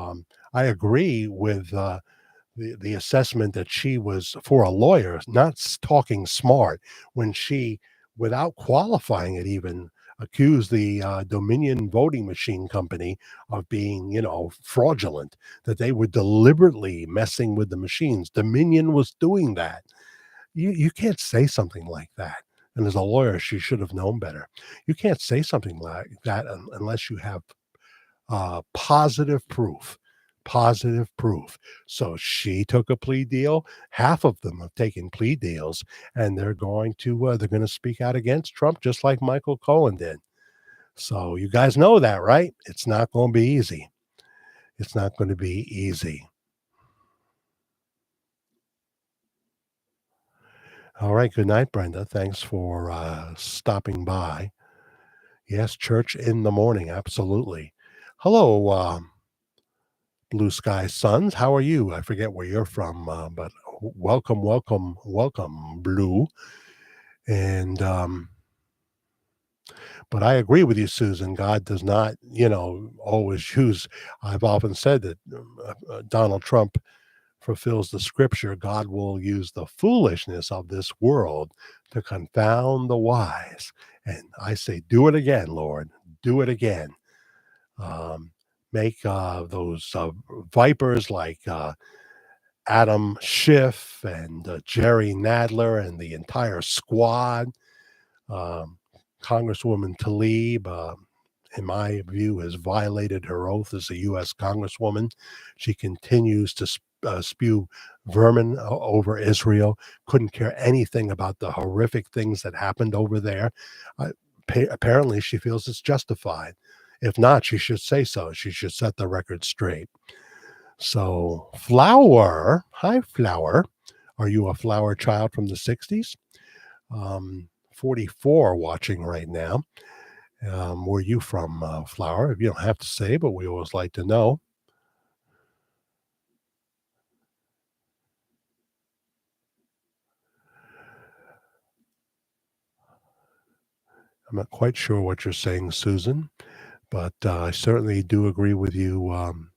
I agree with the assessment that she was, for a lawyer, not talking smart when she, without qualifying it even, accused the Dominion voting machine company of being, fraudulent, that they were deliberately messing with the machines. Dominion was doing that. You can't say something like that. And as a lawyer, she should have known better. You can't say something like that unless you have positive proof. Positive proof. So she took a plea deal. Half of them have taken plea deals, and they're going to speak out against Trump, just like Michael Cohen did. So you guys know that, right? It's not going to be easy. It's not going to be easy. All right. Good night, Brenda. Thanks for stopping by. Yes, church in the morning. Absolutely. Hello, Blue Sky Suns. How are you? I forget where you're from, but welcome, welcome, welcome, Blue. And but I agree with you, Susan. God does not, always use. I've often said that Donald Trump fulfills the scripture. God will use the foolishness of this world to confound the wise. And I say, do it again, Lord. Do it again. Um, make those vipers like Adam Schiff and Jerry Nadler and the entire squad. Um, Congresswoman Tlaib, in my view, has violated her oath as a U.S. Congresswoman. She continues to spew vermin over Israel, couldn't care anything about the horrific things that happened over there. Apparently, she feels it's justified. If not, she should say so. She should set the record straight. So, Flower, hi, Flower. Are you a Flower child from the 60s? 44 watching right now. Where you from, Flower? You don't have to say, but we always like to know. I'm not quite sure what you're saying, Susan, but I certainly do agree with you on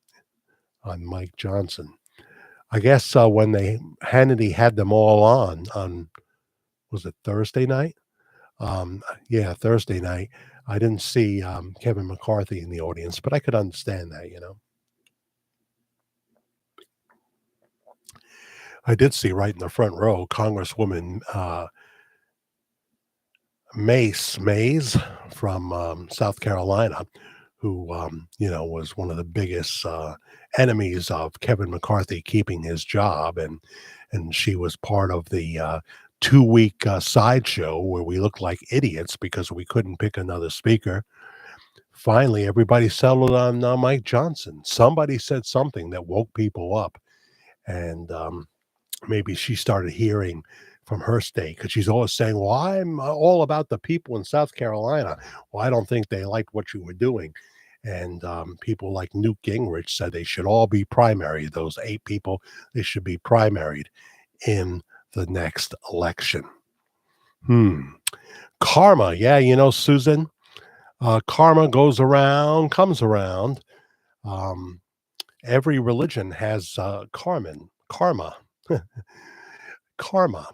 Mike Johnson. I guess when Hannity had them all on, was it Thursday night? Yeah, Thursday night. I didn't see Kevin McCarthy in the audience, but I could understand that. I did see right in the front row Congresswoman Mays from South Carolina, who was one of the biggest enemies of Kevin McCarthy keeping his job, and she was part of the 2 week sideshow where we looked like idiots because we couldn't pick another speaker. Finally, everybody settled on Mike Johnson. Somebody said something that woke people up, and maybe she started hearing from her state because she's always saying, "Well, I'm all about the people in South Carolina." Well, I don't think they liked what you were doing. And people like Newt Gingrich said they should all be primary. Those 8 people, they should be primaried in the next election. Karma. Yeah, Susan, karma goes around, comes around. Um, every religion has karma. Karma. Karma,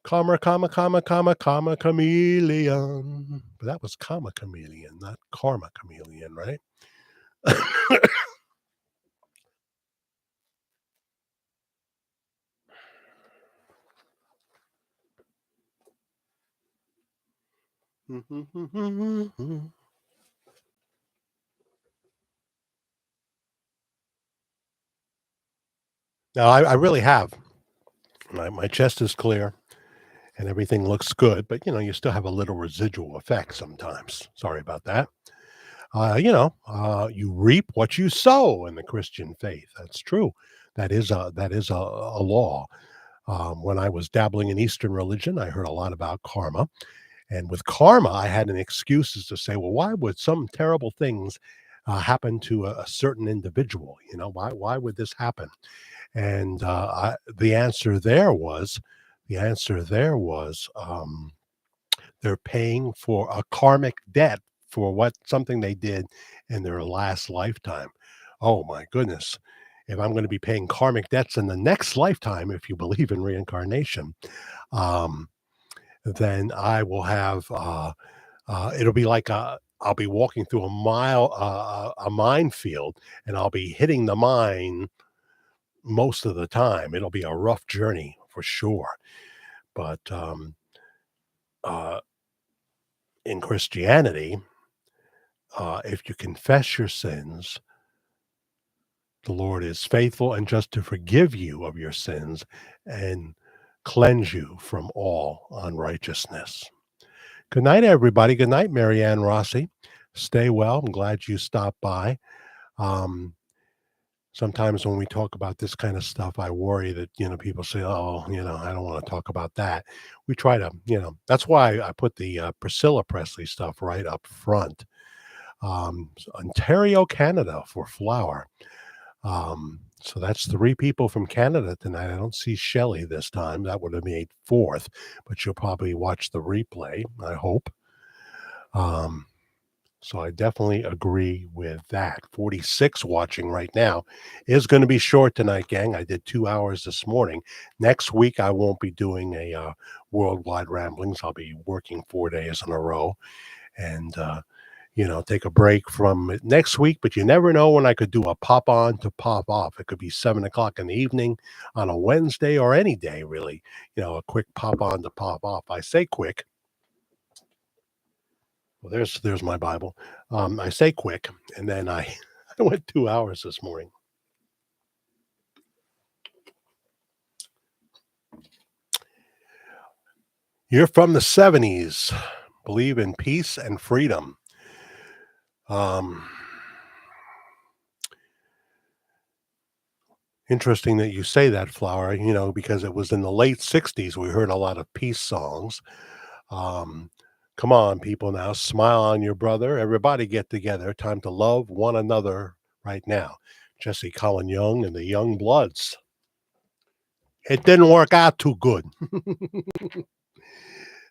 comma, comma, comma, comma, chameleon. But that was comma chameleon, not karma chameleon, right? No, I really have. My chest is clear and everything looks good, but you still have a little residual effect sometimes. Sorry about that. You reap what you sow in the Christian faith. That's true. That is a law. When I was dabbling in Eastern religion, I heard a lot about karma. And with karma, I had an excuses to say, well, why would some terrible things happen to a certain individual? Why would this happen? And the answer there was, they're paying for a karmic debt for what something they did in their last lifetime. Oh my goodness. If I'm going to be paying karmic debts in the next lifetime, if you believe in reincarnation, um, then I will have it'll be like I'll be walking through a minefield, and I'll be hitting the mine most of the time. It'll be a rough journey for sure. But uh, in Christianity, if you confess your sins, the Lord is faithful and just to forgive you of your sins and cleanse you from all unrighteousness. Good night, everybody. Good night, Marianne Rossi. Stay well. I'm glad you stopped by. Um, Sometimes when we talk about this kind of stuff, I worry that, people say, oh, I don't want to talk about that. We try to, that's why I put the Priscilla Presley stuff right up front. Ontario, Canada for flower. So that's three people from Canada tonight. I don't see Shelley this time. That would have made fourth, but you'll probably watch the replay, I hope. Um, so I definitely agree with that. 46 watching right now is going to be short tonight, gang. I did 2 hours this morning. Next week, I won't be doing a worldwide ramblings. I'll be working 4 days in a row and, take a break from it next week. But you never know when I could do a pop on to pop off. It could be 7 o'clock in the evening on a Wednesday or any day, really. A quick pop on to pop off. I say quick. Well, there's my Bible. I say quick, and then I I went 2 hours this morning. You're from the '70s. Believe in peace and freedom. Um, Interesting that you say that, Flower. Because it was in the late '60s we heard a lot of peace songs. Um, Come on, people, now smile on your brother. Everybody get together. Time to love one another right now. Jesse Colin Young and the Young Bloods. It didn't work out too good.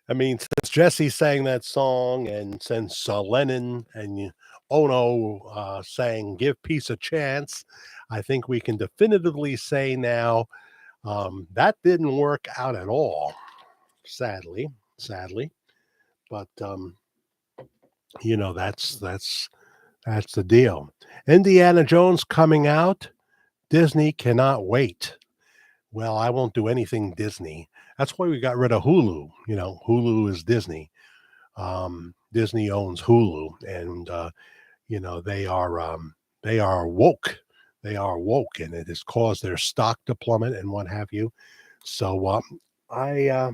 I mean, since Jesse sang that song, and since Lennon and Ono sang "Give Peace a Chance," I think we can definitively say now that didn't work out at all. Sadly, but that's the deal. Indiana Jones coming out. Disney cannot wait. Well, I won't do anything Disney. That's why we got rid of Hulu. Hulu is Disney. Disney owns Hulu, and they are woke. They are woke, and it has caused their stock to plummet and what have you. So I uh,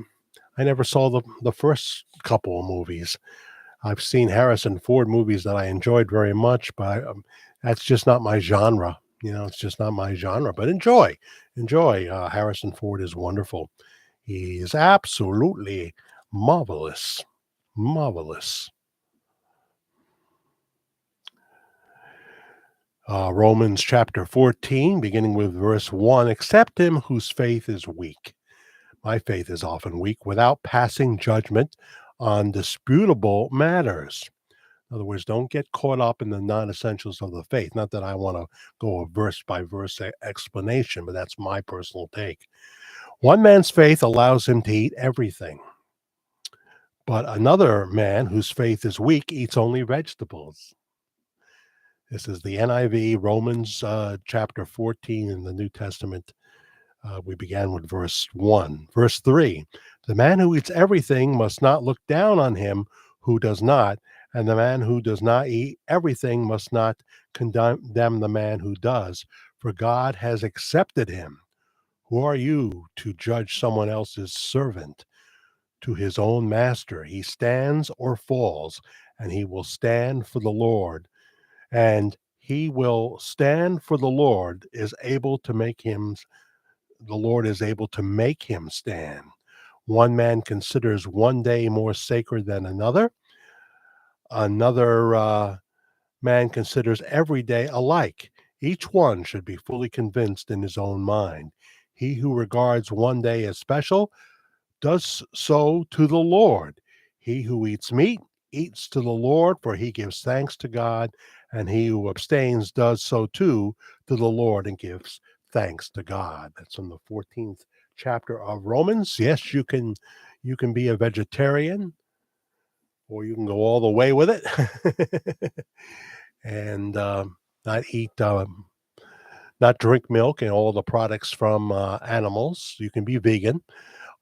I never saw the first couple of movies. I've seen Harrison Ford movies that I enjoyed very much, but that's just not my genre. It's just not my genre. But enjoy. Harrison Ford is wonderful. He is absolutely marvelous, marvelous. Romans chapter 14, beginning with verse 1. Accept him whose faith is weak. My faith is often weak, without passing judgment on disputable matters. In other words, don't get caught up in the non essentials of the faith. Not that I want to go a verse by verse explanation, but that's my personal take. One man's faith allows him to eat everything, but another man whose faith is weak eats only vegetables. This is the NIV, Romans chapter 14 in the New Testament. We began with verse 1. Verse 3, the man who eats everything must not look down on him who does not, and the man who does not eat everything must not condemn the man who does, for God has accepted him. Who are you to judge someone else's servant? To his own master he stands or falls, and he will stand for the Lord. and he will stand for the Lord is able to make him stand. One man considers one day more sacred than another. Another man considers every day alike. Each one should be fully convinced in his own mind. He who regards one day as special does so to the Lord. He who eats meat eats to the Lord, for he gives thanks to God, and he who abstains does so too to the Lord and gives thanks to God. That's from the 14th chapter of Romans. Yes, you can be a vegetarian, or you can go all the way with it and not eat not drink milk and all the products from animals. You can be vegan,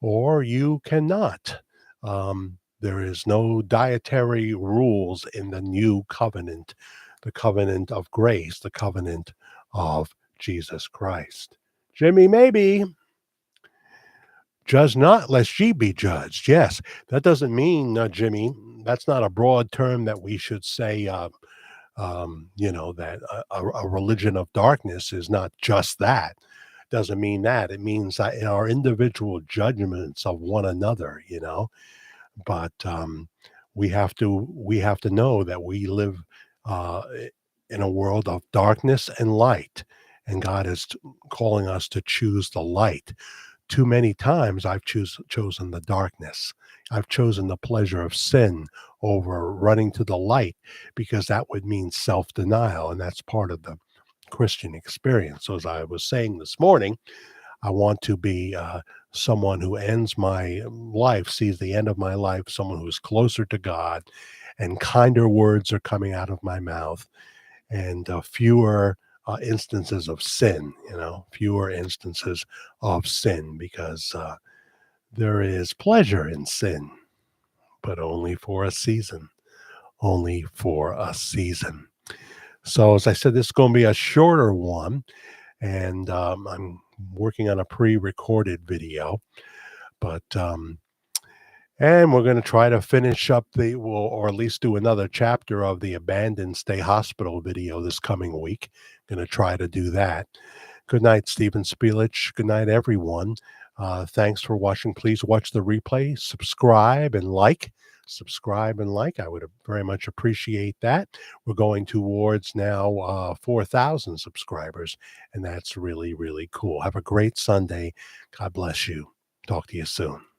or you cannot. There is no dietary rules in the new covenant, the covenant of grace, the covenant of Jesus Christ. Jimmy, maybe judge not, lest ye be judged. Yes, that doesn't mean, Jimmy, that's not a broad term that we should say, that a religion of darkness is not just that. Doesn't mean that. It means that in our individual judgments of one another, but we have to know that we live uh, in a world of darkness and light, and God is calling us to choose the light. Too many times I've chosen the darkness. I've chosen the pleasure of sin over running to the light, because that would mean self-denial, and that's part of the Christian experience. So as I was saying this morning, I want to be someone who ends my life, sees the end of my life, someone who's closer to God, and kinder words are coming out of my mouth, and fewer instances of sin, fewer instances of sin, because there is pleasure in sin, but only for a season, only for a season. So, as I said, this is going to be a shorter one, and I'm working on a pre-recorded video, but and we're going to try to finish up or at least do another chapter of the Abandoned Stay Hospital video this coming week. Going to try to do that. Good night, Stephen Spielich. Good night, everyone. Thanks for watching. Please watch the replay, subscribe and like. Subscribe and like. I would very much appreciate that. We're going towards now 4,000 subscribers, and that's really, really cool. Have a great Sunday. God bless you. Talk to you soon.